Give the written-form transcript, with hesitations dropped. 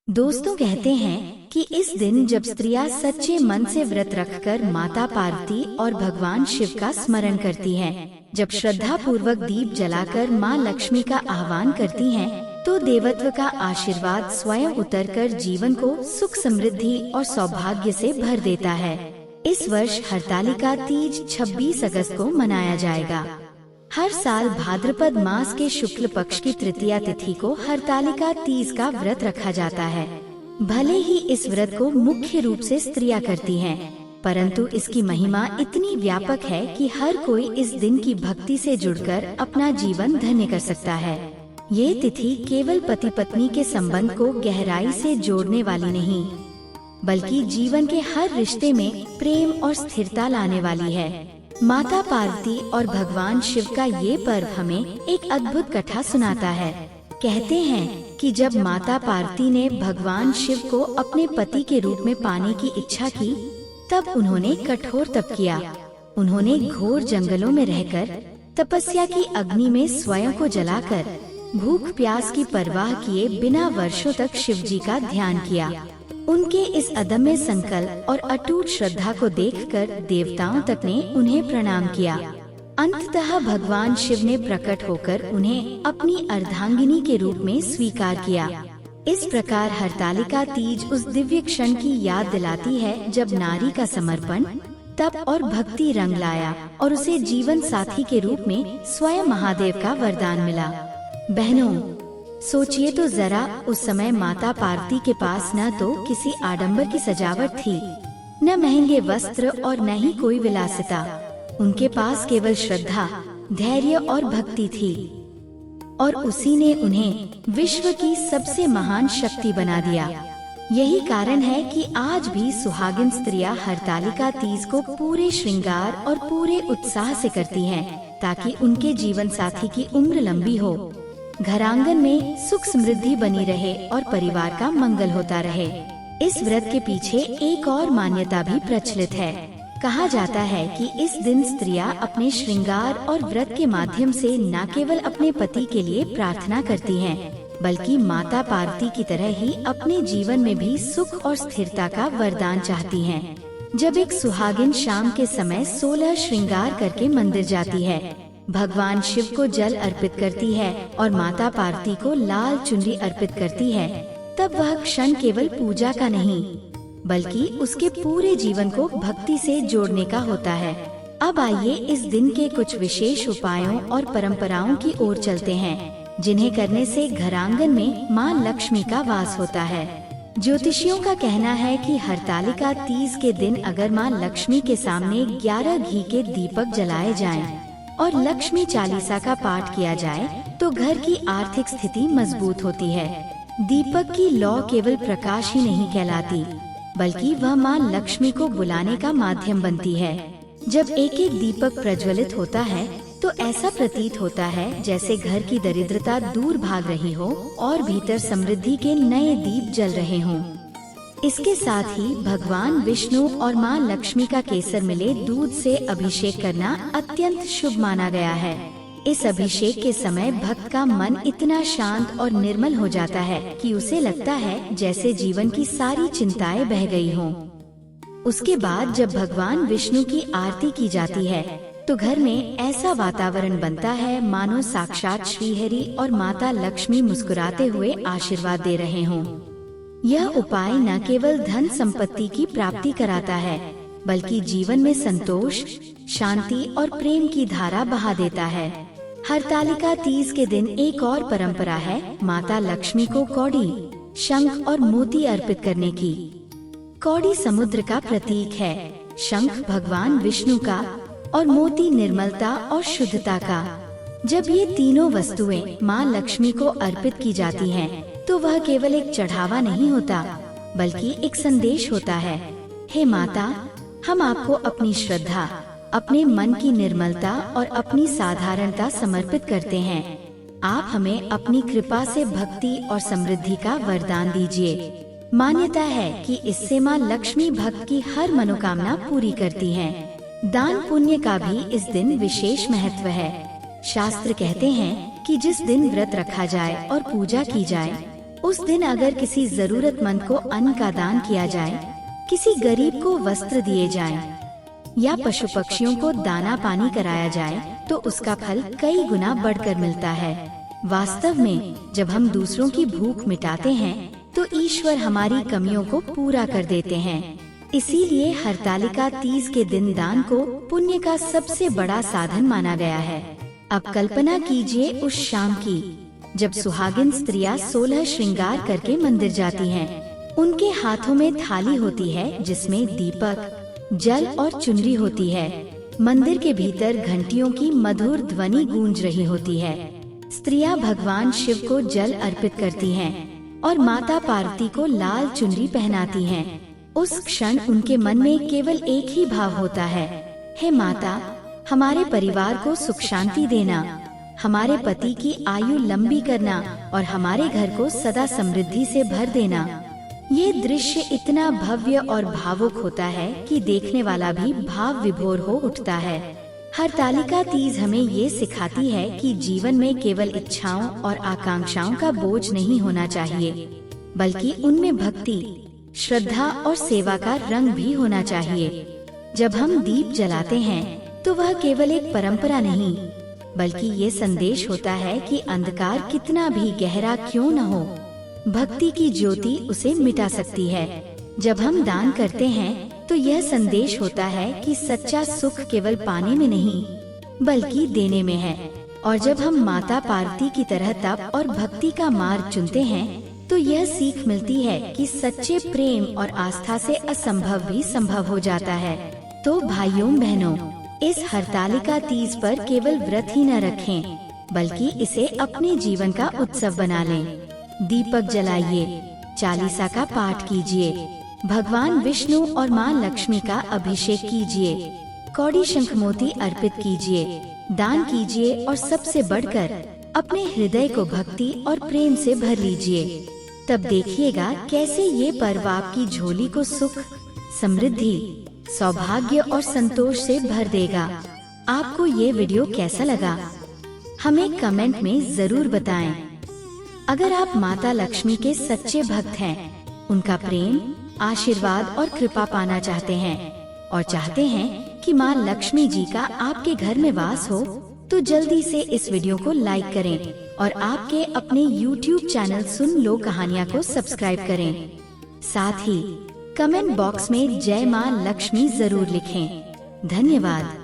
दोस्तों कहते हैं कि इस दिन जब स्त्रियां सच्चे मन से व्रत रखकर माता पार्वती और भगवान शिव का स्मरण करती हैं, जब श्रद्धा पूर्वक दीप जलाकर मां लक्ष्मी का आह्वान करती हैं, तो देवत्व का आशीर्वाद स्वयं उतरकर जीवन को सुख समृद्धि और सौभाग्य से भर देता है। इस वर्ष हरतालिका तीज 26 अगस्त को मनाया जाएगा। हर साल भाद्रपद मास के शुक्ल पक्ष की तृतीया तिथि को हरतालिका तीज का व्रत रखा जाता है। भले ही इस व्रत को मुख्य रूप से स्त्रियां करती हैं, परंतु इसकी महिमा इतनी व्यापक है कि हर कोई इस दिन की भक्ति से जुड़कर अपना जीवन धन्य कर सकता है। ये तिथि केवल पति पत्नी के संबंध को गहराई से जोड़ने वाली नहीं, बल्कि जीवन के हर रिश्ते में प्रेम और स्थिरता लाने वाली है। माता पार्वती और भगवान शिव का ये पर्व हमें एक अद्भुत कथा सुनाता है। कहते हैं कि जब माता पार्वती ने भगवान शिव को अपने पति के रूप में पाने की इच्छा की, तब उन्होंने कठोर तप किया। उन्होंने घोर जंगलों में रहकर तपस्या की अग्नि में स्वयं को जलाकर भूख प्यास की परवाह किए बिना वर्षों तक शिव जी का ध्यान किया। उनके इस अदम्य संकल्प और अटूट श्रद्धा को देखकर देवताओं तक ने उन्हें प्रणाम किया। अंततः भगवान शिव ने प्रकट होकर उन्हें अपनी अर्धांगिनी के रूप में स्वीकार किया। इस प्रकार हरतालिका तीज उस दिव्य क्षण की याद दिलाती है जब नारी का समर्पण, तप और भक्ति रंग लाया और उसे जीवन साथी के रूप में स्वयं महादेव का वरदान मिला। बहनों, सोचिए तो जरा, उस समय माता पार्वती के पास न तो किसी आडंबर की सजावट थी, न महंगे वस्त्र और न ही कोई विलासिता। उनके पास केवल श्रद्धा, धैर्य और भक्ति थी, और उसी ने उन्हें विश्व की सबसे महान शक्ति बना दिया। यही कारण है कि आज भी सुहागिन स्त्रियां हरतालिका तीज को पूरे श्रृंगार और पूरे उत्साह से करती हैं, ताकि उनके जीवन साथी की उम्र लंबी हो, घरांगन में सुख समृद्धि बनी रहे और परिवार का मंगल होता रहे। इस व्रत के पीछे एक और मान्यता भी प्रचलित है। कहा जाता है कि इस दिन स्त्रियां अपने श्रृंगार और व्रत के माध्यम से न केवल अपने पति के लिए प्रार्थना करती हैं, बल्कि माता पार्वती की तरह ही अपने जीवन में भी सुख और स्थिरता का वरदान चाहती हैं। जब एक सुहागिन शाम के समय 16 श्रृंगार करके मंदिर जाती है, भगवान शिव को जल अर्पित करती है और माता पार्वती को लाल चुनरी अर्पित करती है, तब वह क्षण केवल पूजा का नहीं, बल्कि उसके पूरे जीवन को भक्ति से जोड़ने का होता है। अब आइए इस दिन के कुछ विशेष उपायों और परंपराओं की ओर चलते हैं, जिन्हें करने से घरांगन में मां लक्ष्मी का वास होता है। ज्योतिषियों का कहना है कि हरतालिका तीज के दिन अगर मां लक्ष्मी के सामने 11 घी के दीपक जलाए जाएं और लक्ष्मी चालीसा का पाठ किया जाए, तो घर की आर्थिक स्थिति मजबूत होती है। दीपक की लौ केवल प्रकाश ही नहीं कहलाती, बल्कि वह मां लक्ष्मी को बुलाने का माध्यम बनती है। जब एक एक दीपक प्रज्वलित होता है, तो ऐसा प्रतीत होता है जैसे घर की दरिद्रता दूर भाग रही हो और भीतर समृद्धि के नए दीप जल रहे हों। इसके साथ ही भगवान विष्णु और मां लक्ष्मी का केसर मिले दूध से अभिषेक करना अत्यंत शुभ माना गया है। इस अभिषेक के समय भक्त का मन इतना शांत और निर्मल हो जाता है कि उसे लगता है जैसे जीवन की सारी चिंताएं बह गई हों। उसके बाद जब भगवान विष्णु की आरती की जाती है, तो घर में ऐसा वातावरण बनता है मानो साक्षात श्रीहरि और माता लक्ष्मी मुस्कुराते हुए आशीर्वाद दे रहे हों। यह उपाय न केवल धन संपत्ति की प्राप्ति कराता है, बल्कि जीवन में संतोष, शांति और प्रेम की धारा बहा देता है। हरतालिका तीज के दिन एक और परंपरा है माता लक्ष्मी को कौड़ी, शंख और मोती अर्पित करने की। कौड़ी समुद्र का प्रतीक है, शंख भगवान विष्णु का और मोती निर्मलता और शुद्धता का। जब ये तीनों वस्तुएं माँ लक्ष्मी को अर्पित की जाती हैं, तो वह केवल एक चढ़ावा नहीं होता, बल्कि एक संदेश होता है। हे माता, हम आपको अपनी श्रद्धा, अपने मन की निर्मलता और अपनी साधारणता समर्पित करते हैं। आप हमें अपनी कृपा से भक्ति और समृद्धि का वरदान दीजिए। मान्यता है कि इससे माँ लक्ष्मी भक्त की हर मनोकामना पूरी करती हैं। दान पुण्य का भी इस दिन विशेष महत्व है। शास्त्र कहते हैं कि जिस दिन व्रत रखा जाए और पूजा की जाए, उस दिन अगर किसी जरूरतमंद को अन्न का दान किया जाए, किसी गरीब को वस्त्र दिए जाएं, या पशु पक्षियों को दाना पानी कराया जाए तो उसका फल कई गुना बढ़कर मिलता है। वास्तव में जब हम दूसरों की भूख मिटाते हैं तो ईश्वर हमारी कमियों को पूरा कर देते हैं। इसीलिए हरतालिका तीज के दिन दान को पुण्य का सबसे बड़ा साधन माना गया है। अब कल्पना कीजिए उस शाम की जब सुहागिन स्त्रियां 16 श्रृंगार करके मंदिर जाती हैं। उनके हाथों में थाली होती है जिसमें दीपक, जल और चुनरी होती है। मंदिर के भीतर घंटियों की मधुर ध्वनि गूंज रही होती है। स्त्रियां भगवान शिव को जल अर्पित करती हैं और माता पार्वती को लाल चुनरी पहनाती हैं। उस क्षण उनके मन में केवल एक ही भाव होता है, हे माता, हमारे परिवार को सुख शांति देना, हमारे पति की आयु लंबी करना और हमारे घर को सदा समृद्धि से भर देना। ये दृश्य इतना भव्य और भावुक होता है कि देखने वाला भी भाव विभोर हो उठता है। हरतालिका तीज हमें ये सिखाती है कि जीवन में केवल इच्छाओं और आकांक्षाओं का बोझ नहीं होना चाहिए, बल्कि उनमें भक्ति, श्रद्धा और सेवा का रंग भी होना चाहिए। जब हम दीप जलाते हैं तो वह केवल एक परंपरा नहीं, बल्कि ये संदेश होता है कि अंधकार कितना भी गहरा क्यों न हो, भक्ति की ज्योति उसे मिटा सकती है। जब हम दान करते हैं तो यह संदेश होता है कि सच्चा सुख केवल पाने में नहीं, बल्कि देने में है। और जब हम माता पार्वती की तरह तप और भक्ति का मार्ग चुनते हैं तो यह सीख मिलती है कि सच्चे प्रेम और आस्था से असंभव भी संभव हो जाता है। तो भाइयों बहनों, इस हरतालिका तीज पर केवल व्रत ही न रखें, बल्कि इसे अपने जीवन का उत्सव बना लें। दीपक जलाइए, चालीसा का पाठ कीजिए, भगवान विष्णु और माँ लक्ष्मी का अभिषेक कीजिए, कौड़ी शंख मोती अर्पित कीजिए, दान कीजिए और सबसे बढ़कर अपने हृदय को भक्ति और प्रेम से भर लीजिए। तब देखिएगा कैसे ये पर्व आपकी झोली को सुख, समृद्धि, सौभाग्य और संतोष से भर देगा। आपको ये वीडियो कैसा लगा, हमें कमेंट में जरूर बताएं। अगर आप माता लक्ष्मी के सच्चे भक्त हैं, उनका प्रेम, आशीर्वाद और कृपा पाना चाहते हैं और चाहते हैं कि माँ लक्ष्मी जी का आपके घर में वास हो, तो जल्दी से इस वीडियो को लाइक करें और आपके अपने YouTube चैनल सुन लो कहानियाँ को सब्सक्राइब करें। साथ ही कमेंट बॉक्स में जय माँ लक्ष्मी जरूर लिखें। धन्यवाद।